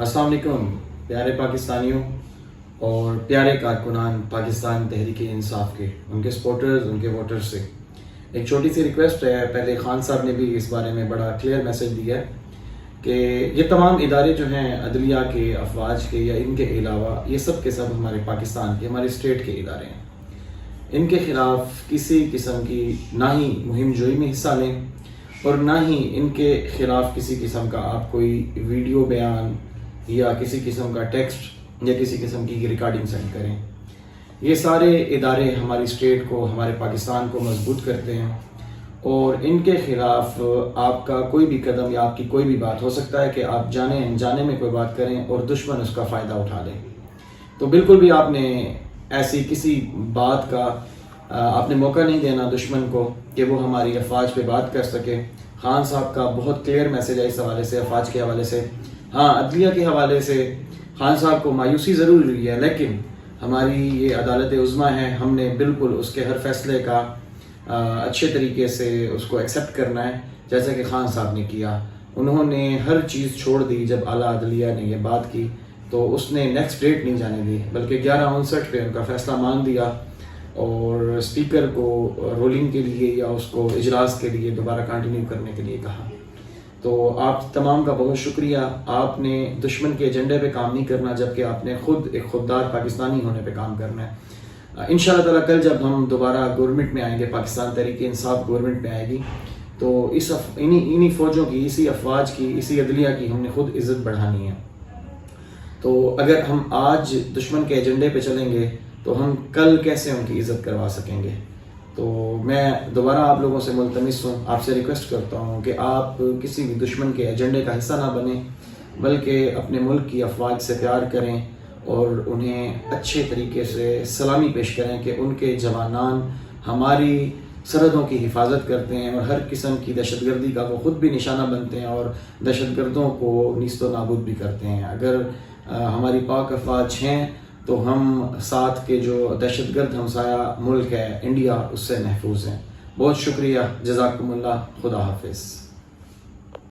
السلام علیکم پیارے پاکستانیوں اور پیارے کارکنان پاکستان تحریک انصاف کے، ان کے سپورٹرز، ان کے ووٹرز سے ایک چھوٹی سی ریکویسٹ ہے۔ پہلے خان صاحب نے بھی اس بارے میں بڑا کلیئر میسج دیا ہے کہ یہ تمام ادارے جو ہیں عدلیہ کے، افواج کے یا ان کے علاوہ، یہ سب کے سب ہمارے پاکستان کے، ہمارے اسٹیٹ کے ادارے ہیں۔ ان کے خلاف کسی قسم کی نہ ہی مہم جوئی میں حصہ لیں اور نہ ہی ان کے خلاف کسی قسم کا آپ کوئی ویڈیو بیان یا کسی قسم کا ٹیکسٹ یا کسی قسم کی ریکارڈنگ سینڈ کریں۔ یہ سارے ادارے ہماری اسٹیٹ کو، ہمارے پاکستان کو مضبوط کرتے ہیں اور ان کے خلاف آپ کا کوئی بھی قدم یا آپ کی کوئی بھی بات، ہو سکتا ہے کہ آپ جانے انجانے میں کوئی بات کریں اور دشمن اس کا فائدہ اٹھا لیں، تو بالکل بھی آپ نے ایسی کسی بات کا آپ نے موقع نہیں دینا دشمن کو کہ وہ ہماری افواج پہ بات کر سکے۔ خان صاحب کا بہت کلیئر میسج ہے اس حوالے سے، افواج کے حوالے سے۔ ہاں، عدلیہ کے حوالے سے خان صاحب کو مایوسی ضرور ہوئی ہے، لیکن ہماری یہ عدالت عظمیٰ ہے، ہم نے بالکل اس کے ہر فیصلے کا اچھے طریقے سے اس کو ایکسیپٹ کرنا ہے، جیسا کہ خان صاحب نے کیا۔ انہوں نے ہر چیز چھوڑ دی جب اعلیٰ عدلیہ نے یہ بات کی، تو اس نے نیکسٹ ڈیٹ نہیں جانے دی، بلکہ 11/59 پہ ان کا فیصلہ مان دیا اور اسپیکر کو رولنگ کے لیے یا اس کو اجلاس کے لیے دوبارہ کنٹینیو کرنے کے لیے کہا۔ تو آپ تمام کا بہت شکریہ۔ آپ نے دشمن کے ایجنڈے پہ کام نہیں کرنا، جبکہ آپ نے خود ایک خوددار پاکستانی ہونے پہ کام کرنا ہے۔ انشاءاللہ تعالیٰ کل جب ہم دوبارہ گورنمنٹ میں آئیں گے، پاکستان تحریک انصاف گورنمنٹ میں آئے گی، تو انہی فوجوں کی، اسی افواج کی، اسی عدلیہ کی ہم نے خود عزت بڑھانی ہے۔ تو اگر ہم آج دشمن کے ایجنڈے پہ چلیں گے تو ہم کل کیسے ان کی عزت کروا سکیں گے؟ تو میں دوبارہ آپ لوگوں سے ملتمس ہوں، آپ سے ریکویسٹ کرتا ہوں کہ آپ کسی بھی دشمن کے ایجنڈے کا حصہ نہ بنیں، بلکہ اپنے ملک کی افواج سے پیار کریں اور انہیں اچھے طریقے سے سلامی پیش کریں کہ ان کے جوانان ہماری سرحدوں کی حفاظت کرتے ہیں اور ہر قسم کی دہشت گردی کا وہ خود بھی نشانہ بنتے ہیں اور دہشت گردوں کو نیست و نابود بھی کرتے ہیں۔ اگر ہماری پاک افواج ہیں تو ہم ساتھ کے جو دہشت گرد ہمسایہ ملک ہے انڈیا، اس سے محفوظ ہیں۔ بہت شکریہ، جزاکم اللہ، خدا حافظ۔